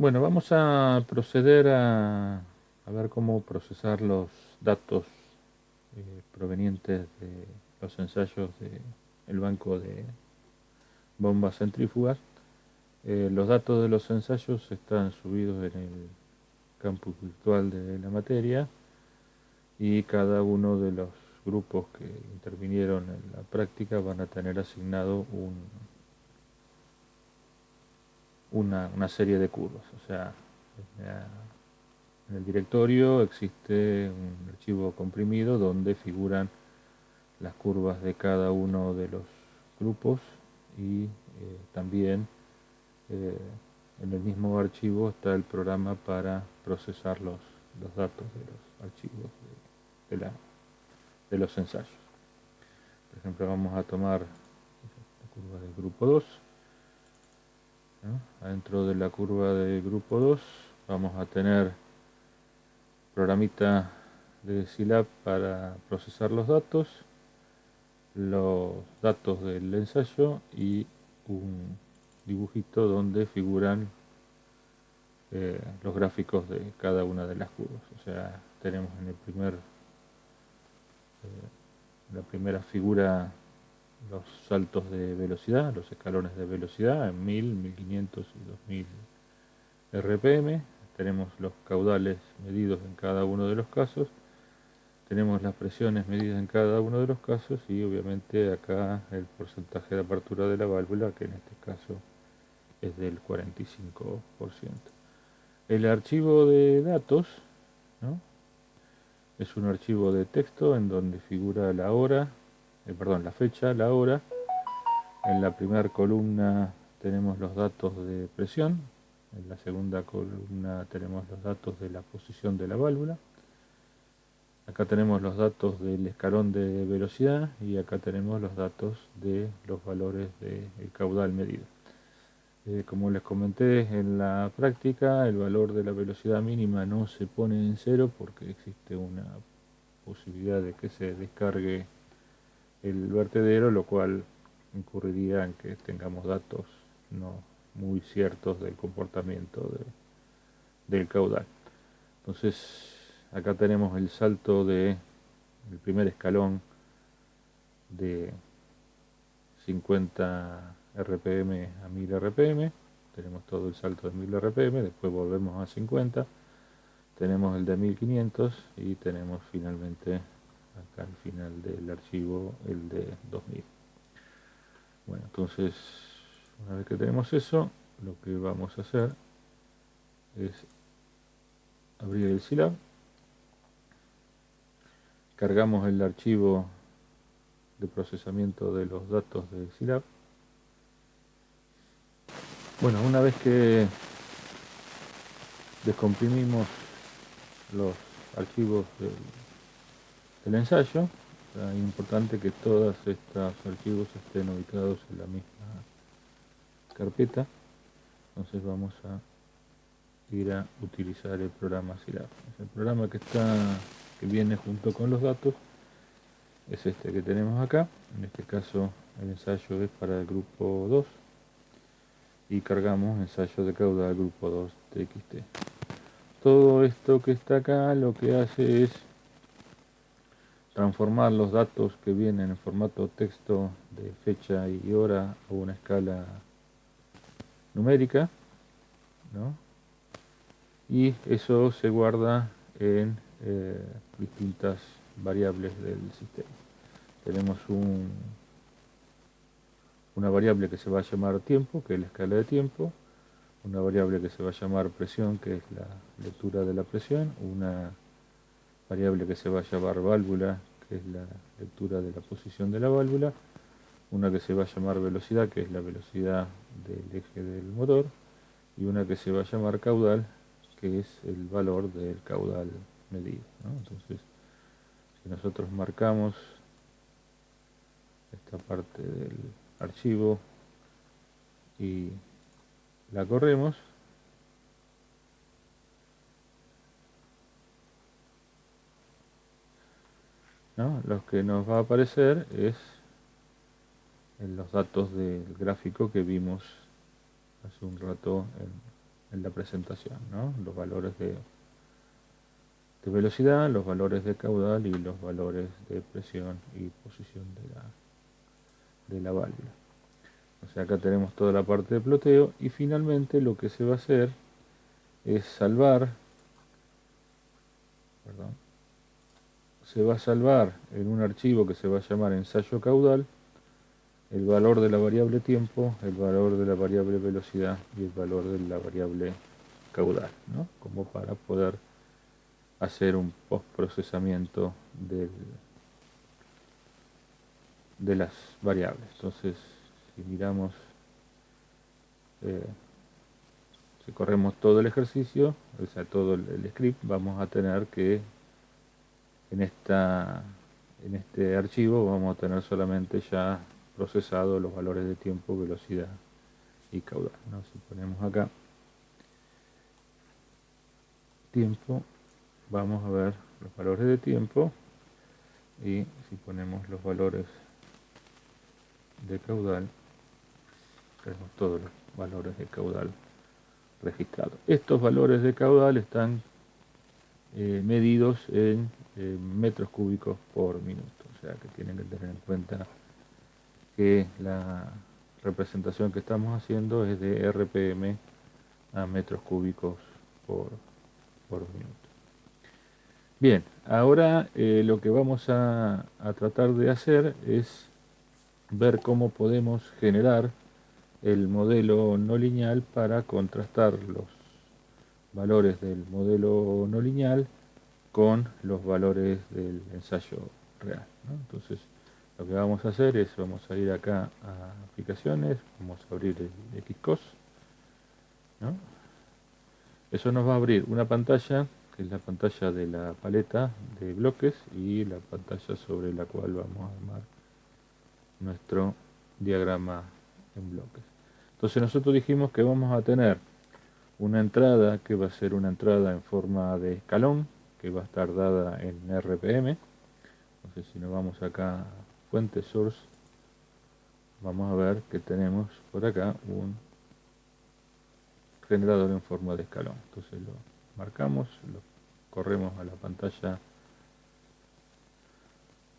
Bueno, vamos a proceder a ver cómo procesar los datos provenientes de los ensayos del banco de bombas centrífugas. Los datos de los ensayos están subidos en el campus virtual de la materia y cada uno de los grupos que intervinieron en la práctica van a tener asignado una serie de curvas. O sea, en el directorio existe un archivo comprimido donde figuran las curvas de cada uno de los grupos y también eh, en el mismo archivo está el programa para procesar los datos de los archivos de los ensayos. Por ejemplo, vamos a tomar la curva del grupo 2, ¿no? Adentro de la curva del grupo 2 vamos a tener programita de Scilab para procesar los datos del ensayo y un dibujito donde figuran los gráficos de cada una de las curvas. O sea, tenemos en la primera figura los saltos de velocidad, los escalones de velocidad en 1000, 1500 y 2000 RPM. Tenemos los caudales medidos en cada uno de los casos. Tenemos las presiones medidas en cada uno de los casos y obviamente acá el porcentaje de apertura de la válvula, que en este caso es del 45%. El archivo de datos, ¿no? Es un archivo de texto en donde figura la hora, la fecha, la hora. En la primera columna tenemos los datos de presión, en la segunda columna tenemos los datos de la posición de la válvula. Acá tenemos los datos del escalón de velocidad y acá tenemos los datos de los valores del caudal medido. Como les comenté en la práctica, el valor de la velocidad mínima no se pone en cero porque existe una posibilidad de que se descargue el vertedero, lo cual incurriría en que tengamos datos no muy ciertos del comportamiento del caudal. Entonces, acá tenemos el salto del primer escalón de 50 RPM a 1000 RPM. Tenemos todo el salto de 1000 RPM, después volvemos a 50. Tenemos el de 1500 y tenemos finalmente acá al final del archivo el de 2000. Bueno, entonces una vez que tenemos eso, lo que vamos a hacer es abrir el Scilab, cargamos el archivo de procesamiento de los datos de Scilab. Bueno, una vez que descomprimimos los archivos del ensayo, es importante que todos estos archivos estén ubicados en la misma carpeta. Entonces vamos a ir a utilizar el programa Scilab. El programa que viene junto con los datos es este que tenemos acá. En este caso el ensayo es para el grupo 2 y cargamos ensayo de caudal grupo 2 TXT. Todo esto que está acá lo que hace es transformar los datos que vienen en formato texto de fecha y hora a una escala numérica, ¿no? Y eso se guarda en distintas variables del sistema. Tenemos una variable que se va a llamar tiempo, que es la escala de tiempo, una variable que se va a llamar presión, que es la lectura de la presión, una variable que se va a llamar válvula, que es la lectura de la posición de la válvula, una que se va a llamar velocidad, que es la velocidad del eje del motor, y una que se va a llamar caudal, que es el valor del caudal medido, ¿no? Entonces, si nosotros marcamos esta parte del archivo y la corremos, ¿no? Lo que nos va a aparecer es en los datos del gráfico que vimos hace un rato en la presentación, ¿no? Los valores de velocidad, los valores de caudal y los valores de presión y posición de la válvula. O sea, acá tenemos toda la parte de ploteo y finalmente lo que se va a hacer es salvar, perdón, se va a salvar en un archivo que se va a llamar ensayo caudal el valor de la variable tiempo, el valor de la variable velocidad y el valor de la variable caudal, ¿no? Como para poder hacer un postprocesamiento de las variables. Entonces, si miramos, si corremos todo el ejercicio, o sea, todo el script, vamos a tener que en este archivo vamos a tener solamente ya procesado los valores de tiempo, velocidad y caudal, ¿no? Si ponemos acá tiempo, vamos a ver los valores de tiempo, y si ponemos los valores de caudal, tenemos todos los valores de caudal registrados. Estos valores de caudal están medidos en metros cúbicos por minuto, o sea que tienen que tener en cuenta que la representación que estamos haciendo es de RPM a metros cúbicos por minuto. Bien, ahora lo que vamos a tratar de hacer es ver cómo podemos generar el modelo no lineal para contrastar los valores del modelo no lineal con los valores del ensayo real, ¿no? Entonces, lo que vamos a hacer es, vamos a ir acá a aplicaciones, vamos a abrir el Xcos, ¿no? Eso nos va a abrir una pantalla, que es la pantalla de la paleta de bloques y la pantalla sobre la cual vamos a armar nuestro diagrama en bloques. Entonces nosotros dijimos que vamos a tener una entrada que va a ser una entrada en forma de escalón, que va a estar dada en RPM. Entonces si nos vamos acá a fuente source, vamos a ver que tenemos por acá un generador en forma de escalón. Entonces lo marcamos, lo corremos a la pantalla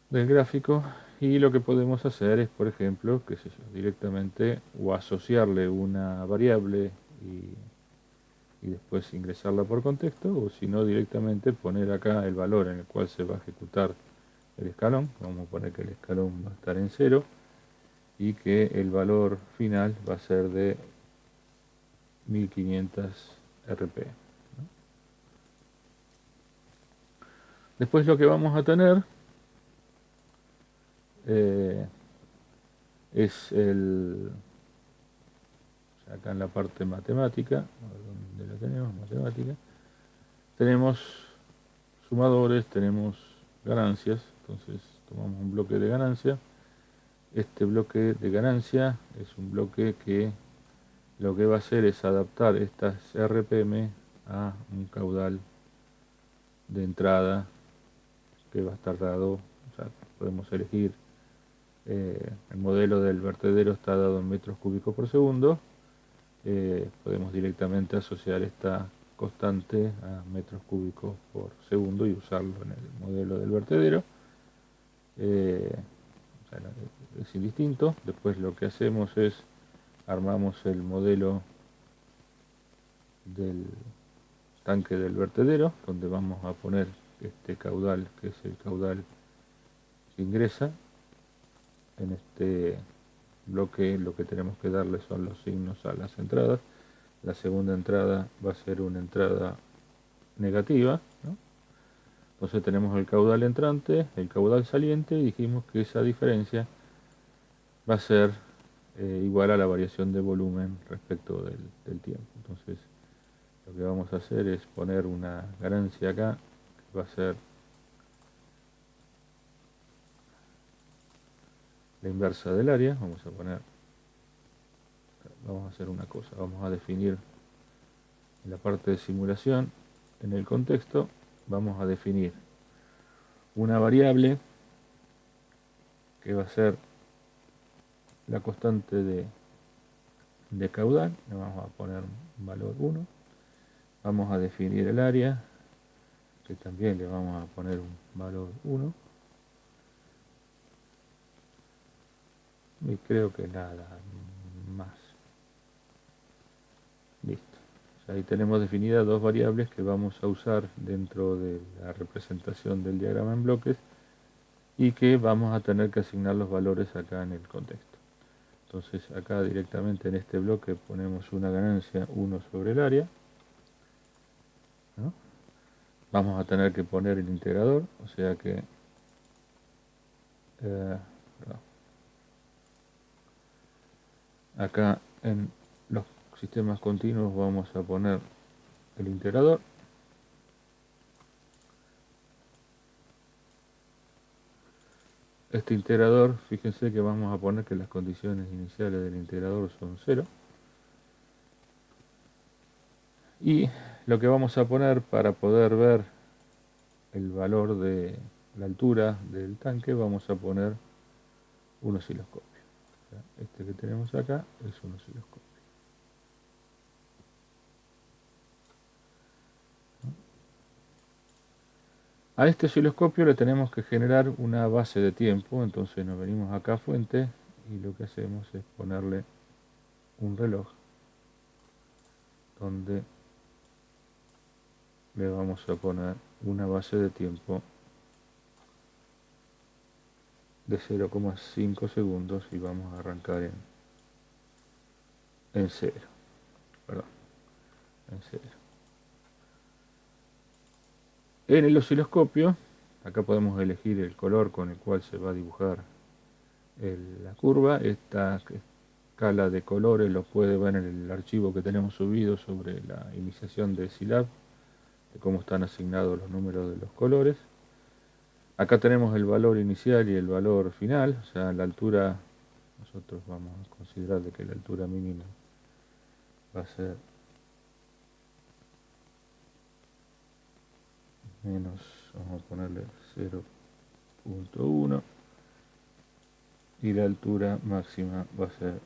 del gráfico y lo que podemos hacer es, por ejemplo, qué sé yo, directamente o asociarle una variable y después ingresarla por contexto, o si no directamente poner acá el valor en el cual se va a ejecutar el escalón. Vamos a poner que el escalón va a estar en 0 y que el valor final va a ser de 1500 RP, ¿no? Después lo que vamos a tener es acá en la parte matemática, donde la tenemos, matemática, tenemos sumadores, tenemos ganancias. Entonces tomamos un bloque de ganancia. Este bloque de ganancia es un bloque que lo que va a hacer es adaptar estas RPM a un caudal de entrada que va a estar dado, o sea, podemos elegir, el modelo del vertedero está dado en metros cúbicos por segundo, podemos directamente asociar esta constante a metros cúbicos por segundo y usarlo en el modelo del vertedero. O sea, es indistinto. Después lo que hacemos es armamos el modelo del tanque del vertedero, donde vamos a poner este caudal, que es el caudal que ingresa. En este bloque lo que tenemos que darle son los signos a las entradas. La segunda entrada va a ser una entrada negativa, ¿no? Entonces tenemos el caudal entrante, el caudal saliente, y dijimos que esa diferencia va a ser igual a la variación de volumen respecto del tiempo. Entonces lo que vamos a hacer es poner una ganancia acá, que va a ser la inversa del área. Vamos a hacer una cosa, vamos a definir en la parte de simulación, en el contexto, vamos a definir una variable que va a ser la constante de caudal. Le vamos a poner un valor 1, Vamos a definir el área, que también le vamos a poner un valor 1. Y creo que nada más. Listo. Ahí tenemos definidas dos variables que vamos a usar dentro de la representación del diagrama en bloques y que vamos a tener que asignar los valores acá en el contexto. Entonces acá directamente en este bloque ponemos una ganancia 1 sobre el área, ¿no? Vamos a tener que poner el integrador, o sea que acá en los sistemas continuos vamos a poner el integrador. Este integrador, fíjense que vamos a poner que las condiciones iniciales del integrador son 0. Y lo que vamos a poner para poder ver el valor de la altura del tanque, vamos a poner un osciloscopio. O sea, este que tenemos acá es un osciloscopio. A este osciloscopio le tenemos que generar una base de tiempo, entonces nos venimos acá a fuente y lo que hacemos es ponerle un reloj donde le vamos a poner una base de tiempo de 0,5 segundos y vamos a arrancar en 0. Perdón, en 0. En el osciloscopio, acá podemos elegir el color con el cual se va a dibujar la curva. Esta escala de colores lo puede ver en el archivo que tenemos subido sobre la iniciación de Scilab, de cómo están asignados los números de los colores. Acá tenemos el valor inicial y el valor final, o sea, la altura, nosotros vamos a considerar de que la altura mínima va a ser menos, vamos a ponerle 0,1 y la altura máxima va a ser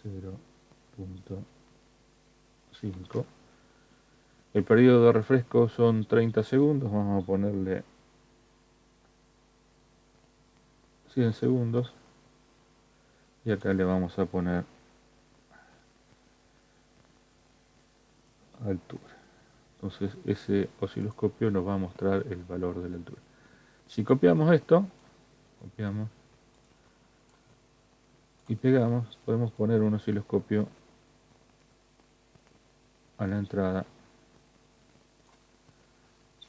0,5. El periodo de refresco son 30 segundos, vamos a ponerle 100 segundos y acá le vamos a poner altura. Entonces ese osciloscopio nos va a mostrar el valor de la altura. Si copiamos esto, copiamos y pegamos, podemos poner un osciloscopio a la entrada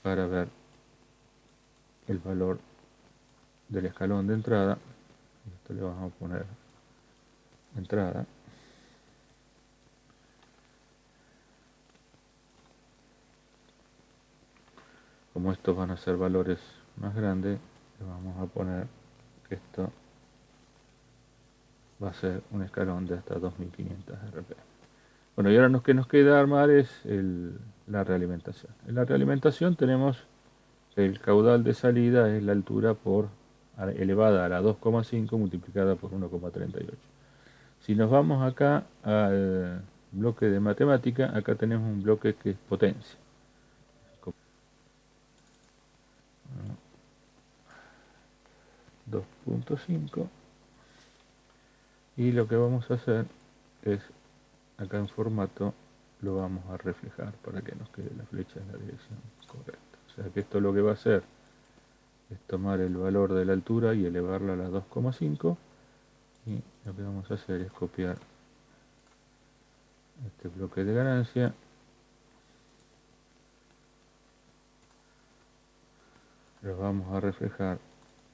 para ver el valor del escalón de entrada. Esto le vamos a poner entrada. Como estos van a ser valores más grandes, le vamos a poner que esto va a ser un escalón de hasta 2500 RPM. Bueno, y ahora lo que nos queda armar es la realimentación. En la realimentación tenemos el caudal de salida es la altura elevada a la 2,5 multiplicada por 1,38. Si nos vamos acá al bloque de matemática, acá tenemos un bloque que es potencia. 2,5 y lo que vamos a hacer es acá en formato lo vamos a reflejar para que nos quede la flecha en la dirección correcta. O sea que esto lo que va a hacer es tomar el valor de la altura y elevarla a la 2,5 y lo que vamos a hacer es copiar este bloque de ganancia, lo vamos a reflejar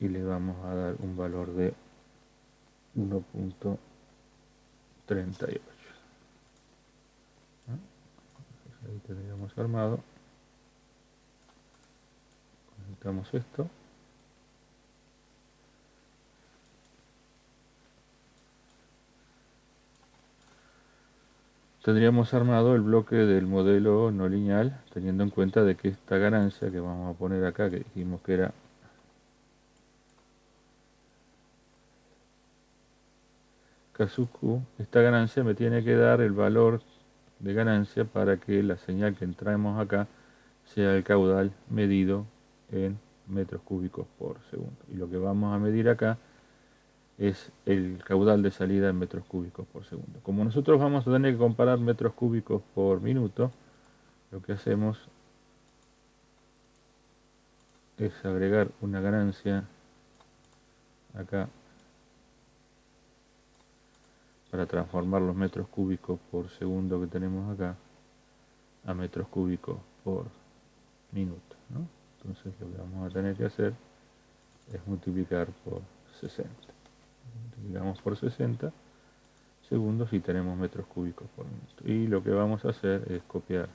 y le vamos a dar un valor de 1,38. Ahí tendríamos armado. Conectamos esto. Tendríamos armado el bloque del modelo no lineal, teniendo en cuenta de que esta ganancia que vamos a poner acá, que dijimos que era K sub Q, esta ganancia me tiene que dar el valor de ganancia para que la señal que entramos acá sea el caudal medido en metros cúbicos por segundo. Y lo que vamos a medir acá es el caudal de salida en metros cúbicos por segundo. Como nosotros vamos a tener que comparar metros cúbicos por minuto, lo que hacemos es agregar una ganancia acá para transformar los metros cúbicos por segundo que tenemos acá a metros cúbicos por minuto, ¿no? Entonces lo que vamos a tener que hacer es multiplicar por 60. Multiplicamos por 60 segundos y tenemos metros cúbicos por minuto. Y lo que vamos a hacer es copiar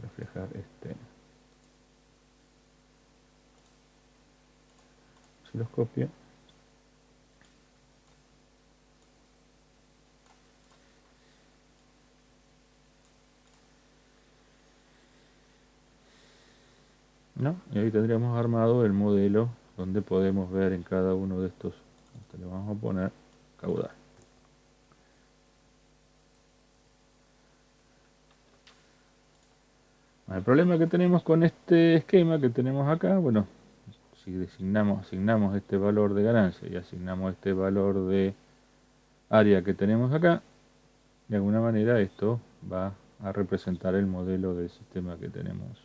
reflejar si los copio, ¿no? Y ahí tendríamos armado el modelo donde podemos ver en cada uno de estos, le vamos a poner caudal. El problema que tenemos con este esquema que tenemos acá, bueno, si asignamos este valor de ganancia y asignamos este valor de área que tenemos acá, de alguna manera esto va a representar el modelo del sistema que tenemos,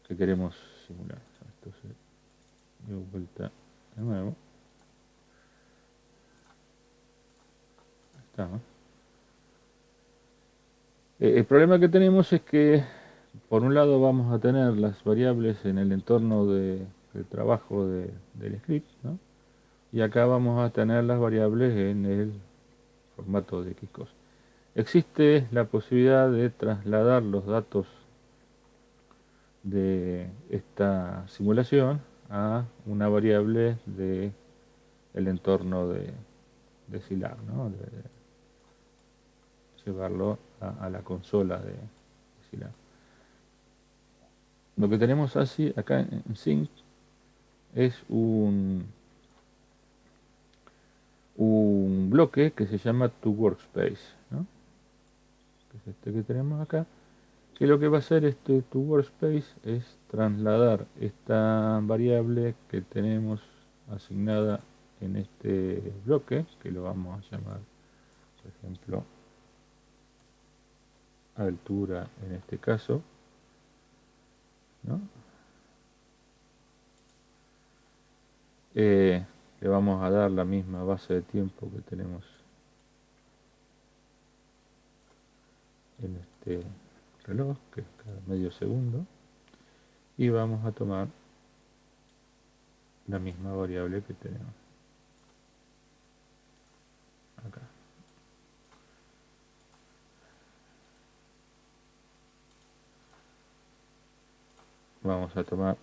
que queremos simular. Entonces, doy vuelta de nuevo. Ahí está, ¿no? El problema que tenemos es que por un lado vamos a tener las variables en el entorno del trabajo del script, ¿no? Y acá vamos a tener las variables en el formato de X cosa. Existe la posibilidad de trasladar los datos de esta simulación a una variable de el entorno de Scilab, ¿no? De llevarlo a la consola de Scilab. Lo que tenemos así acá en Sync es un bloque que se llama toWorkspace, ¿no? Que es este que tenemos acá, que lo que va a hacer este toWorkspace es trasladar esta variable que tenemos asignada en este bloque, que lo vamos a llamar, por ejemplo, altura en este caso, ¿no? Le vamos a dar la misma base de tiempo que tenemos en este reloj, que es cada medio segundo, y vamos a tomar la misma variable que tenemos acá. Vamos a tomar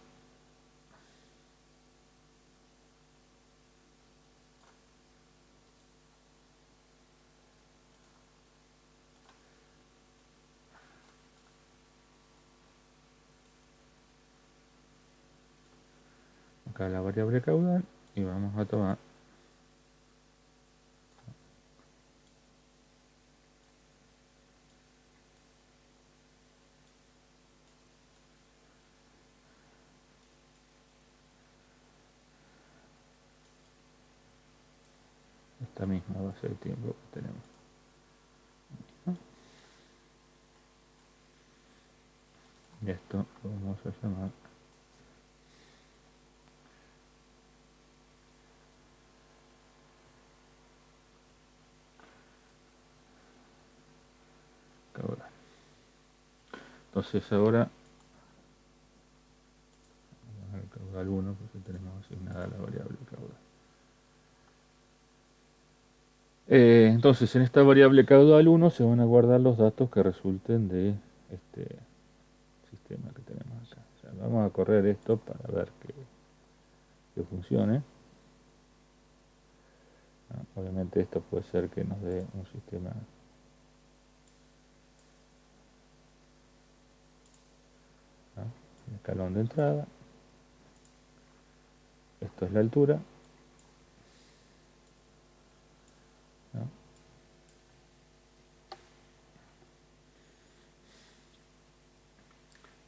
acá la variable caudal y vamos a tomar esta misma base de tiempo que tenemos, ¿no? Y esto lo vamos a llamar caudal. Entonces ahora el caudal 1, porque tenemos asignada la variable caudal. Entonces en esta variable caudal 1 se van a guardar los datos que resulten de este sistema que tenemos acá. O sea, vamos a correr esto para ver que funcione. Obviamente esto puede ser que nos dé un sistema escalón de entrada, esto es la altura, ¿no?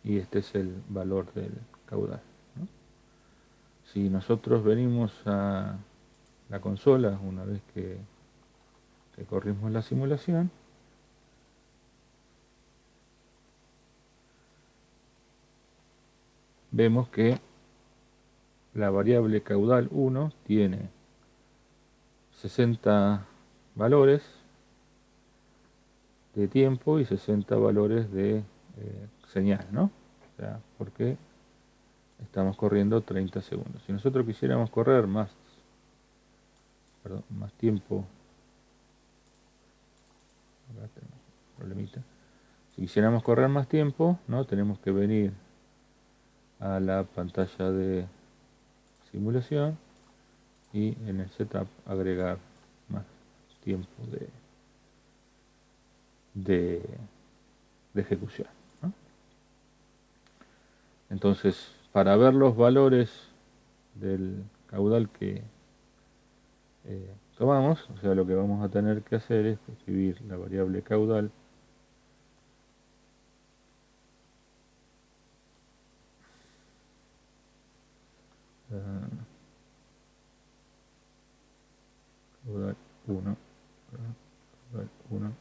Y este es el valor del caudal, ¿no? Si nosotros venimos a la consola una vez que corrimos la simulación, vemos que la variable caudal 1 tiene 60 valores de tiempo y 60 valores de señal, ¿no? O sea, porque estamos corriendo 30 segundos. Si nosotros quisiéramos correr más tiempo, acá tenemos un problemita. Si quisiéramos correr más tiempo, ¿no? Tenemos que venir a la pantalla de simulación y en el setup agregar más tiempo de ejecución, ¿no? Entonces, para ver los valores del caudal que tomamos, o sea, lo que vamos a tener que hacer es escribir la variable caudal caudal 1, caudal 1.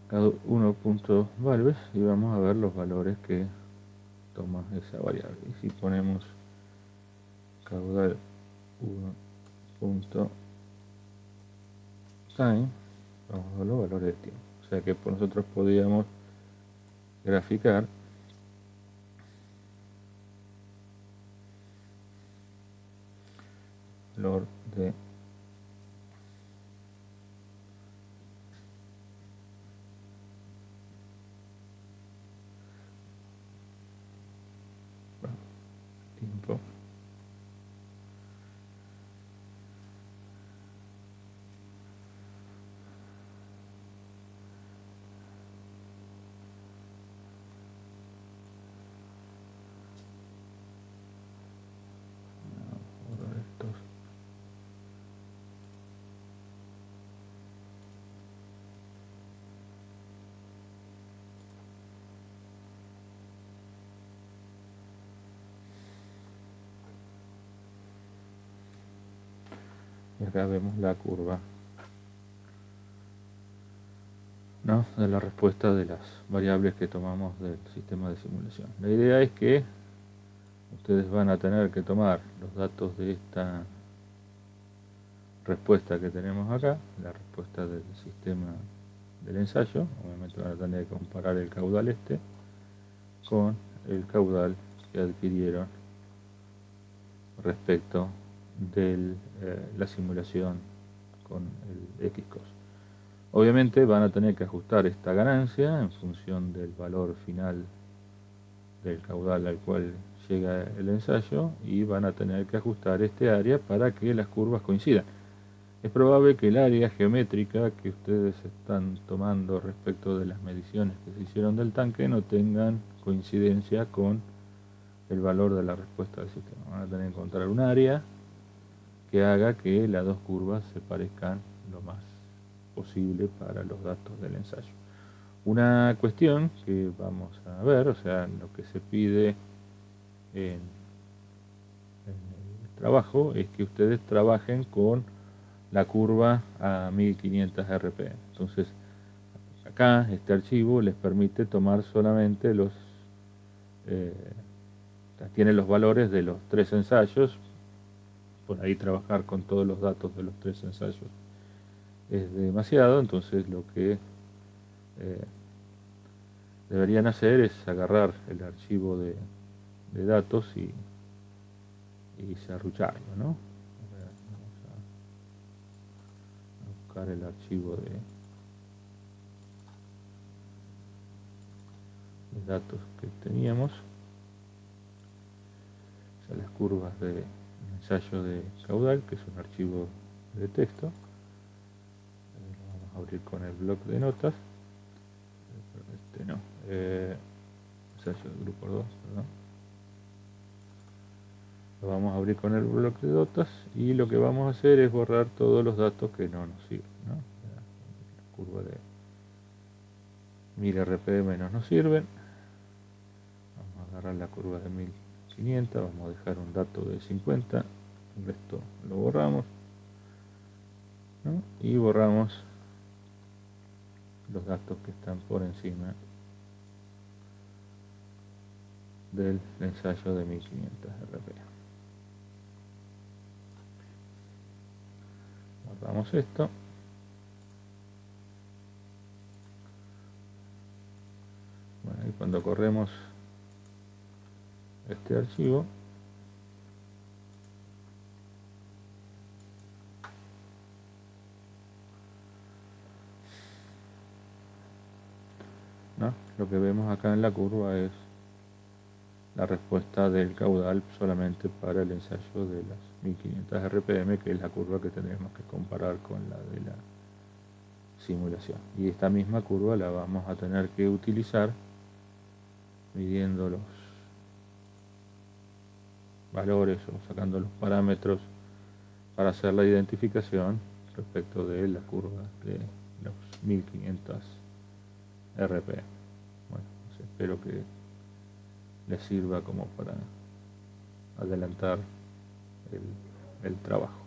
Caudal 1.valves y vamos a ver los valores que toma esa variable. Y si ponemos caudal 1.time, vamos a ver los valores de tiempo. O sea que nosotros podríamos graficar valor de tiempo estos. Y acá vemos la curva, ¿no?, de la respuesta de las variables que tomamos del sistema de simulación. La idea es que ustedes van a tener que tomar los datos de esta respuesta que tenemos acá, la respuesta del sistema del ensayo. Obviamente van a tener que comparar el caudal este con el caudal que adquirieron respecto de la simulación con el Xcos. Obviamente van a tener que ajustar esta ganancia en función del valor final del caudal al cual llega el ensayo y van a tener que ajustar este área para que las curvas coincidan. Es probable que el área geométrica que ustedes están tomando respecto de las mediciones que se hicieron del tanque no tengan coincidencia con el valor de la respuesta del sistema. Van a tener que encontrar un área que haga que las dos curvas se parezcan lo más posible para los datos del ensayo. Una cuestión que vamos a ver, o sea, lo que se pide en el trabajo es que ustedes trabajen con la curva a 1500 RPM. Entonces, acá este archivo les permite tomar solamente tiene los valores de los 3 ensayos. Por ahí trabajar con todos los datos de los 3 ensayos es demasiado, entonces lo que deberían hacer es agarrar el archivo de datos y serrucharlo, ¿no? Vamos a buscar el archivo de datos que teníamos, o sea, las curvas de ensayo de caudal, que es un archivo de texto. Lo vamos a abrir con el bloc de notas. Este no. Ensayo de grupo 2, perdón. Lo vamos a abrir con el bloc de notas y lo que vamos a hacer es borrar todos los datos que no nos sirven, ¿no? La curva de 1000 RPM no nos sirven. Vamos a agarrar la curva de 1500, vamos a dejar un dato de 50, el resto lo borramos, ¿no? Y borramos los datos que están por encima del ensayo de 1500 RPM. Guardamos esto. Bueno, y cuando corremos este archivo, ¿no? Lo que vemos acá en la curva es la respuesta del caudal solamente para el ensayo de las 1500 RPM, que es la curva que tendremos que comparar con la de la simulación. Y esta misma curva la vamos a tener que utilizar midiendo los valores o sacando los parámetros para hacer la identificación respecto de la curva de los 1500 RPM. Bueno, pues espero que les sirva como para adelantar el trabajo.